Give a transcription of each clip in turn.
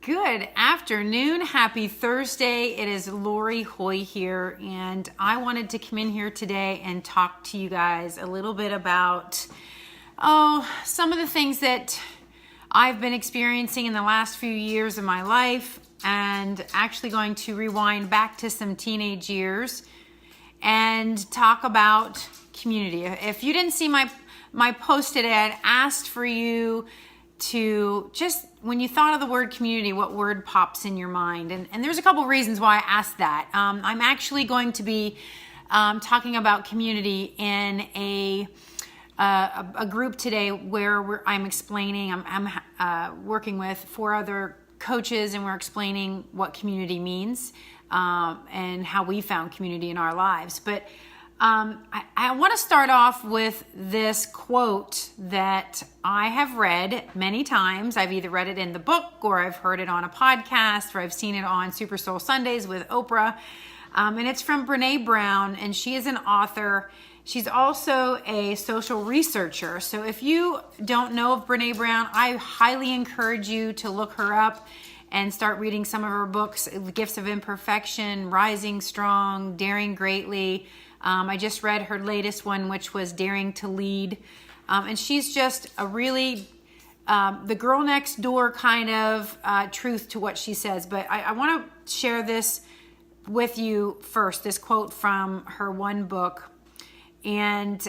Good afternoon. Happy Thursday. It is Lori Hoy here, and I wanted to come in here today and talk to you guys a little bit about, some of the things that I've been experiencing in the last few years of my life, and actually going to rewind back to some teenage years and talk about community. If you didn't see my post today, I'd asked for you to just, when you thought of the word community, what word pops in your mind? And there's a couple reasons why I asked that. I'm actually going to be talking about community in a group today where I'm explaining, I'm working with 4 other coaches, and we're explaining what community means and how we found community in our lives. But I want to start off with this quote that I have read many times. I've either read it in the book, or I've heard it on a podcast, or I've seen it on Super Soul Sundays with Oprah. And it's from Brené Brown, and she is an author. She's also a social researcher. So if you don't know of Brené Brown, I highly encourage you to look her up and start reading some of her books: Gifts of Imperfection, Rising Strong, Daring Greatly. I just read her latest one, which was Daring to Lead. And she's just a really, the girl next door kind of truth to what she says. But I want to share this with you first, this quote from her one book. And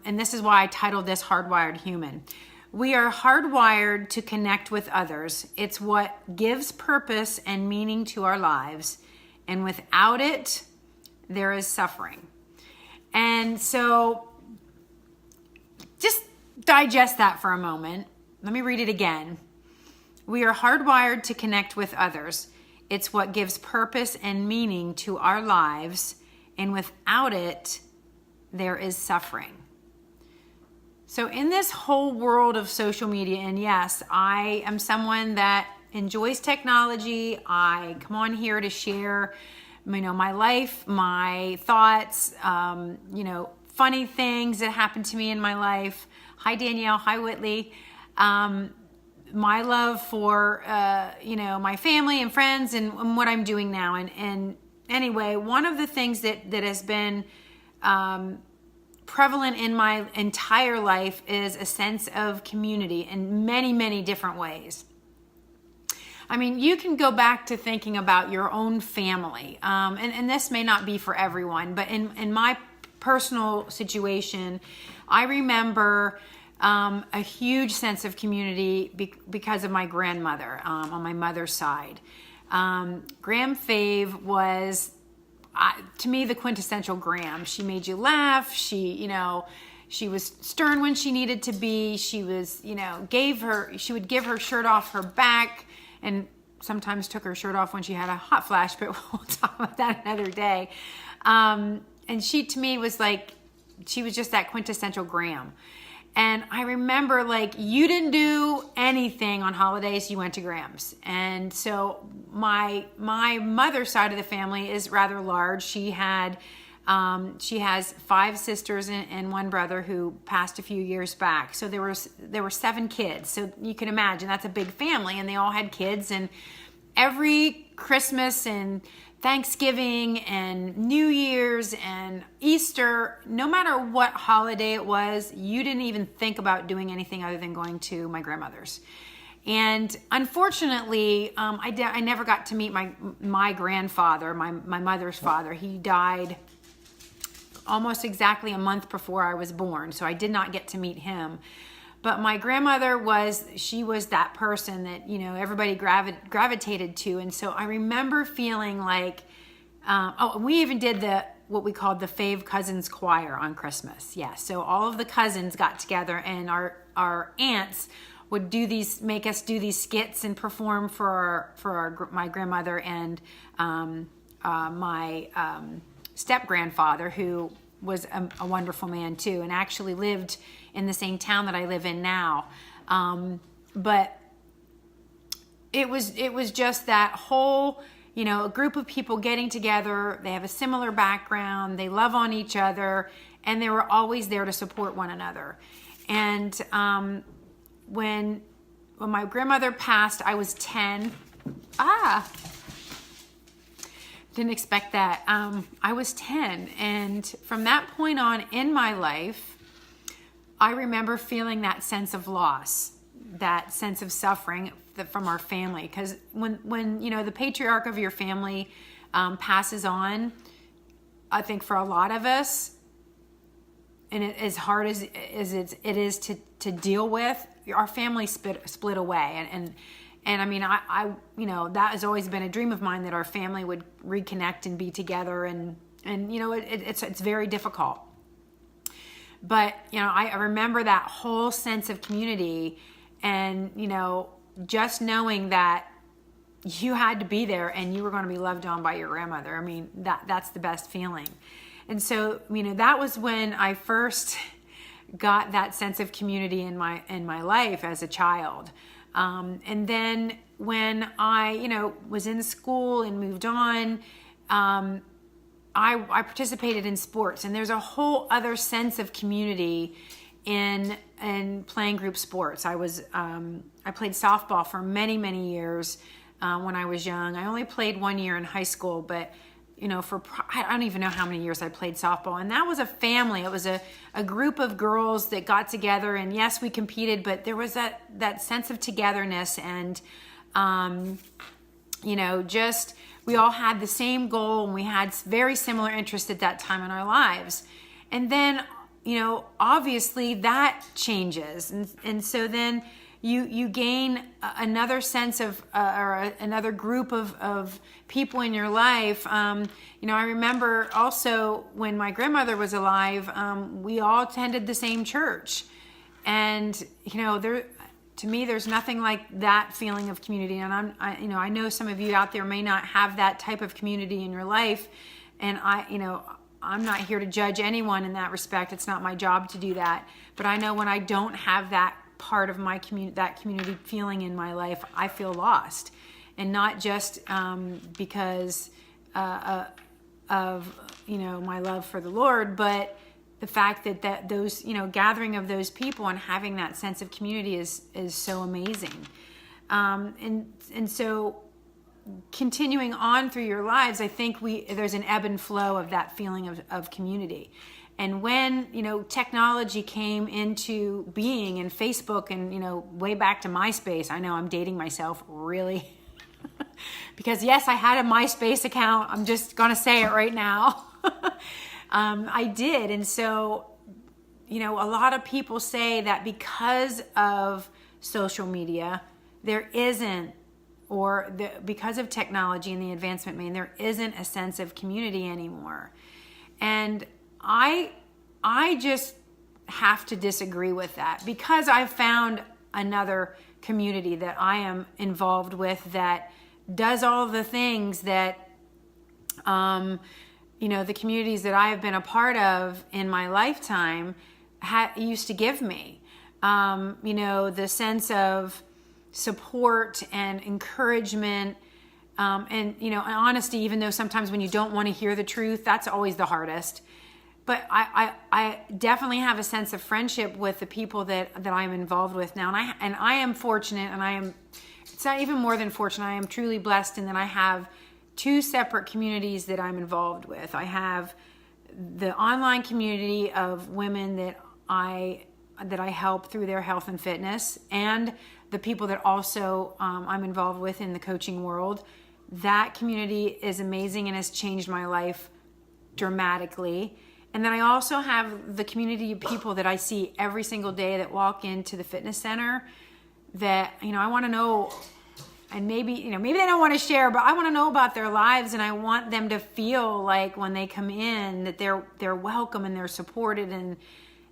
this is why I titled this Hardwired Human. We are hardwired to connect with others. It's what gives purpose and meaning to our lives. And without it, there is suffering. And so just digest that for a moment. Let me read it again. We are hardwired to connect with others. It's what gives purpose and meaning to our lives. And without it, there is suffering. So in this whole world of social media, and yes, I am someone that enjoys technology. I come on here to share my life, my thoughts, funny things that happened to me in my life. Hi, Danielle. Hi, Whitley. My love for, my family and friends and what I'm doing now. And anyway, one of the things that has been prevalent in my entire life is a sense of community in many, many different ways. I mean, you can go back to thinking about your own family, and this may not be for everyone, but in my personal situation, I remember a huge sense of community because of my grandmother on my mother's side. Gram Fave was, to me, the quintessential Gram. She made you laugh. She was stern when she needed to be. She was, she would give her shirt off her back, and sometimes took her shirt off when she had a hot flash, but we'll talk about that another day. And she, to me, was like, she was just that quintessential Gram. And I remember, you didn't do anything on holidays, you went to Gram's. And so my mother's side of the family is rather large. She has 5 sisters and 1 brother who passed a few years back. So there were 7 kids. So you can imagine that's a big family, and they all had kids. And every Christmas and Thanksgiving and New Year's and Easter, no matter what holiday it was, you didn't even think about doing anything other than going to my grandmother's. And unfortunately, I never got to meet my grandfather, my mother's father. He died almost exactly a month before I was born, so I did not get to meet him. But my grandmother was that person that, everybody gravitated to. And so I remember feeling like, we even did what we called the Fave Cousins Choir on Christmas. Yeah, so all of the cousins got together, and our aunts would make us do these skits and perform for my grandmother and my step-grandfather, who was a wonderful man too, and actually lived in the same town that I live in now. But it was just that whole, a group of people getting together. They have a similar background. They love on each other, and they were always there to support one another. And when my grandmother passed, I was 10. Didn't expect that. I was 10, and from that point on in my life, I remember feeling that sense of loss, that sense of suffering from our family. Because when the patriarch of your family passes on, I think for a lot of us, and as hard as it is to deal with, our family split away, and I mean, I that has always been a dream of mine, that our family would reconnect and be together, and it's very difficult. But I remember that whole sense of community, and just knowing that you had to be there and you were going to be loved on by your grandmother. I mean, that's the best feeling. And so that was when I first got that sense of community in my life as a child. And then when I, was in school and moved on, I participated in sports, and there's a whole other sense of community in playing group sports. I played softball for many, many years when I was young. I only played 1 year in high school, but I don't even know how many years I played softball. And that was a family. It was a group of girls that got together, and yes, we competed, but there was that sense of togetherness, and just we all had the same goal, and we had very similar interests at that time in our lives. And then obviously that changes, and so then you gain another sense of or another group of people in your life. I remember also when my grandmother was alive, we all attended the same church, and to me, there's nothing like that feeling of community. And I know some of you out there may not have that type of community in your life, and I'm not here to judge anyone in that respect. It's not my job to do that. But I know when I don't have that part of my community feeling in my life, I feel lost, and not just because of my love for the Lord, but the fact that those gathering of those people and having that sense of community is so amazing, and so continuing on through your lives, I think there's an ebb and flow of that feeling of community. And when technology came into being, and Facebook, and way back to MySpace, I know I'm dating myself really because yes, I had a MySpace account. I'm just gonna say it right now. I did. And so a lot of people say that because of social media, there isn't, or because of technology and the advancement made, there isn't a sense of community anymore. And I just have to disagree with that, because I've found another community that I am involved with that does all the things that the communities that I have been a part of in my lifetime used to give me. The sense of support and encouragement, and honesty, even though sometimes when you don't want to hear the truth, that's always the hardest. But I definitely have a sense of friendship with the people that I'm involved with now. And I am fortunate, and it's not even more than fortunate, I am truly blessed in that I have two separate communities that I'm involved with. I have the online community of women that I help through their health and fitness, and the people that also I'm involved with in the coaching world. That community is amazing and has changed my life dramatically. And then I also have the community of people that I see every single day that walk into the fitness center that, I want to know, and maybe they don't want to share, but I want to know about their lives, and I want them to feel like when they come in that they're welcome and they're supported, and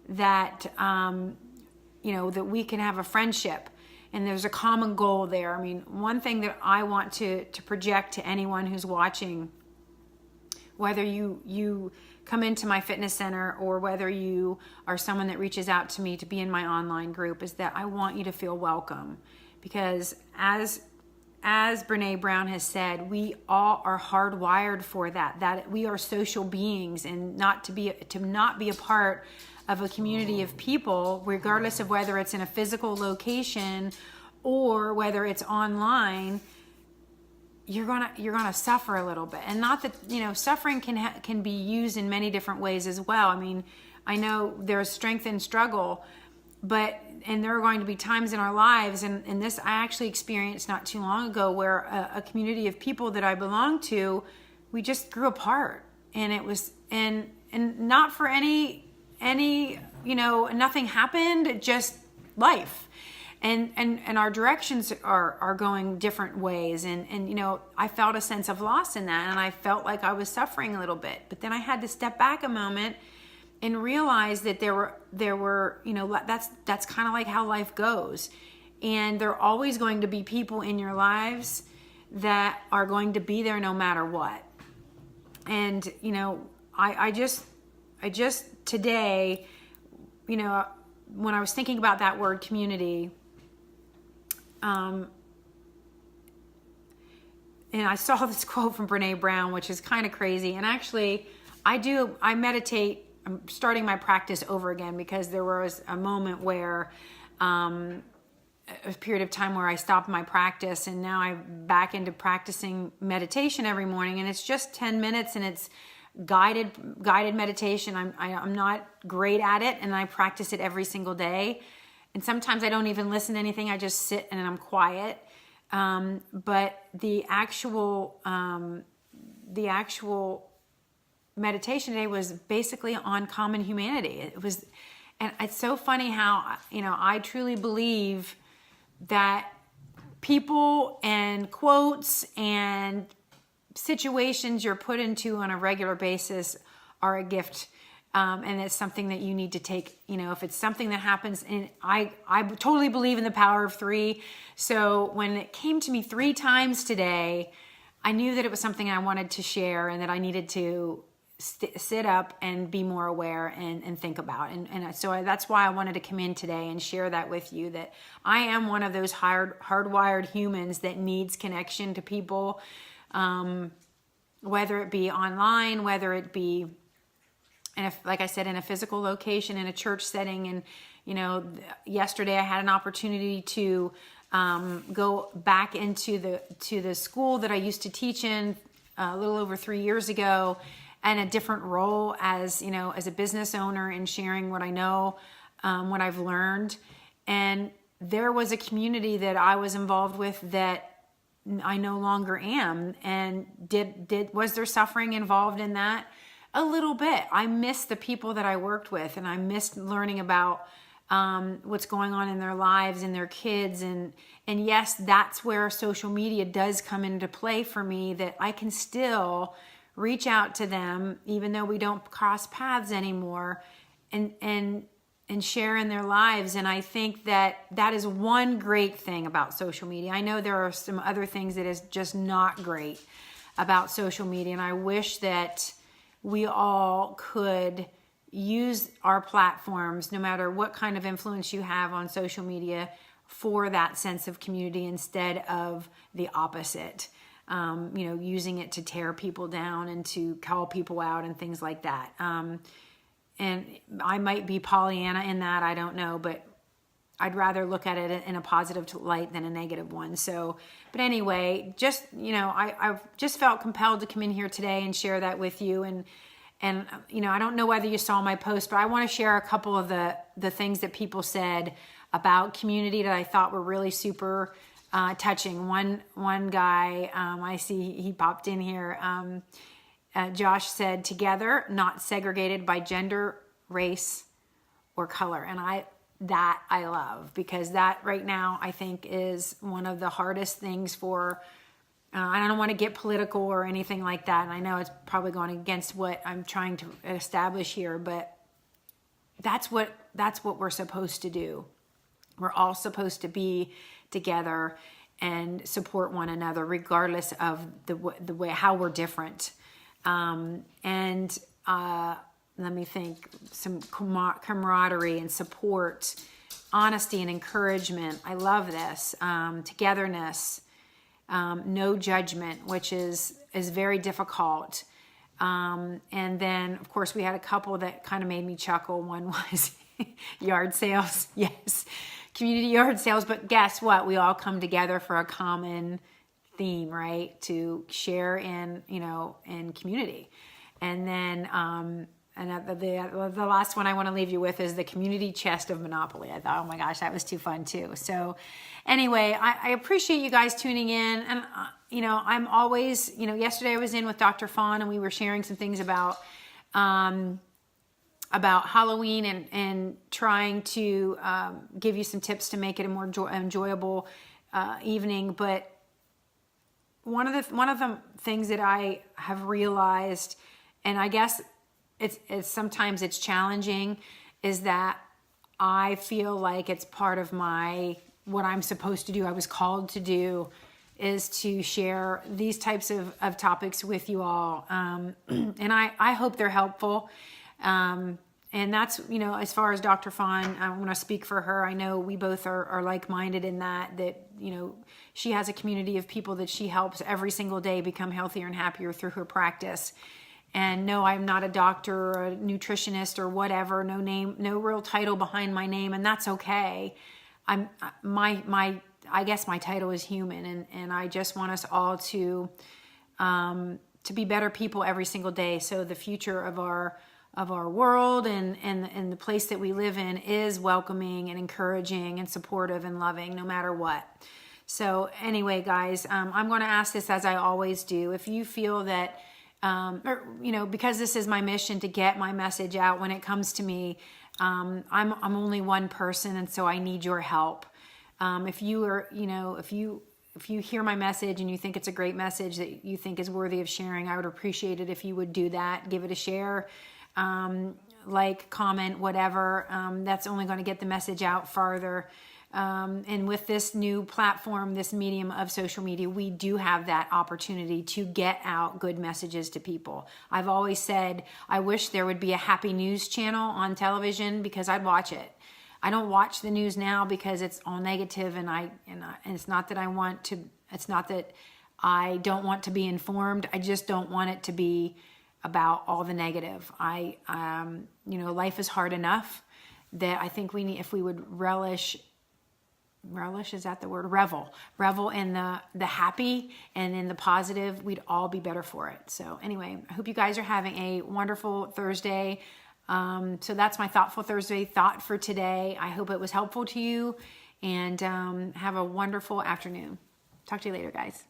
that, that we can have a friendship and there's a common goal there. I mean, one thing that I want to project to anyone who's watching, whether you come into my fitness center or whether you are someone that reaches out to me to be in my online group, is that I want you to feel welcome. Because as Brene Brown has said, we all are hardwired for that we are social beings, and not be a part of a community of people, regardless of whether it's in a physical location or whether it's online, you're gonna suffer a little bit. And not that, suffering can be used in many different ways as well. I mean, I know there's strength in struggle, and there are going to be times in our lives, and this I actually experienced not too long ago, where a community of people that I belonged to, we just grew apart. And it was, and not for any, nothing happened, just life. And our directions are going different ways. And I felt a sense of loss in that, and I felt like I was suffering a little bit. But then I had to step back a moment and realize that there were, that's kind of like how life goes. And there are always going to be people in your lives that are going to be there no matter what. And, I just today, when I was thinking about that word community, and I saw this quote from Brene Brown, which is kind of crazy. And actually, I meditate. I'm starting my practice over again, because there was a moment where, a period of time where I stopped my practice, and now I'm back into practicing meditation every morning. And it's just 10 minutes, and it's guided meditation. I'm not great at it, and I practice it every single day. And sometimes I don't even listen to anything. I just sit and I'm quiet. But the actual meditation today was basically on common humanity. It was, and it's so funny how, I truly believe that people and quotes and situations you're put into on a regular basis are a gift. And it's something that you need to take, if it's something that happens, and I totally believe in the power of 3. So when it came to me 3 times today, I knew that it was something I wanted to share, and that I needed to sit up and be more aware and think about. And so that's why I wanted to come in today and share that with you, that I am one of those hardwired humans that needs connection to people, whether it be online, whether it be, like I said, in a physical location, in a church setting. And, yesterday I had an opportunity to go back into the school that I used to teach in a little over 3 years ago, and a different role as a business owner, and sharing what I know, what I've learned. And there was a community that I was involved with that I no longer am. And was there suffering involved in that? A little bit. I missed the people that I worked with, and I missed learning about what's going on in their lives and their kids. And yes, that's where social media does come into play for me, that I can still reach out to them, even though we don't cross paths anymore, and share in their lives. And I think that is one great thing about social media. I know there are some other things that is just not great about social media, and I wish that we all could use our platforms, no matter what kind of influence you have on social media, for that sense of community instead of the opposite. Using it to tear people down and to call people out and things like that. And I might be Pollyanna in that, I don't know, but I'd rather look at it in a positive light than a negative one. So, but anyway, just, I've just felt compelled to come in here today and share that with you. And I don't know whether you saw my post, but I want to share a couple of the things that people said about community that I thought were really super touching. One guy, I see he popped in here. Josh said, "Together, not segregated by gender, race, or color." And I love, because that right now I think is one of the hardest things for. I don't want to get political or anything like that, and I know it's probably going against what I'm trying to establish here, but that's what we're supposed to do. We're all supposed to be together and support one another, regardless of the way how we're different. Let me think, some camaraderie and support, honesty and encouragement. I love this. Togetherness, no judgment, which is very difficult. And then, of course, we had a couple that kind of made me chuckle. One was yard sales. Yes, community yard sales. But guess what? We all come together for a common theme, right? To share in, you know, in community. And then, and the last one I want to leave you with is the community chest of Monopoly. I thought, oh my gosh, that was too fun too. So anyway, I appreciate you guys tuning in. And, you know, I'm always, you know, yesterday I was in with Dr. Fawn and we were sharing some things about Halloween and trying to give you some tips to make it a more enjoyable evening. But one of the things that I have realized, and I guess it's sometimes it's challenging, is that I feel like it's part of what I'm supposed to do, I was called to do, is to share these types of topics with you all. And I hope they're helpful. And that's, you know, as far as Dr. Fawn, I want to speak for her. I know we both are like-minded in that, you know, she has a community of people that she helps every single day become healthier and happier through her practice. And no, I'm not a doctor or a nutritionist or whatever, no name, no real title behind my name. And that's okay. I guess my title is human. And I just want us all to be better people every single day. So the future of our world and the place that we live in is welcoming and encouraging and supportive and loving no matter what. So anyway, guys, I'm going to ask this as I always do. If you feel that, or, you know, because this is my mission to get my message out when it comes to me, I'm only one person. And so I need your help. If you are, you know, if you hear my message and you think it's a great message that you think is worthy of sharing, I would appreciate it if you would do that. Give it a share, like, comment, whatever. That's only going to get the message out farther. And with this new platform, this medium of social media, we do have that opportunity to get out good messages to people. I've always said, I wish there would be a happy news channel on television because I'd watch it. I don't watch the news now because it's all negative, and it's not that it's not that I don't want to be informed. I just don't want it to be about all the negative. You know, life is hard enough that I think we need, if we would relish, is that the word? Revel in the happy and in the positive, we'd all be better for it. So anyway, I hope you guys are having a wonderful Thursday. So that's my Thoughtful Thursday thought for today. I hope it was helpful to you, and have a wonderful afternoon. Talk to you later, guys.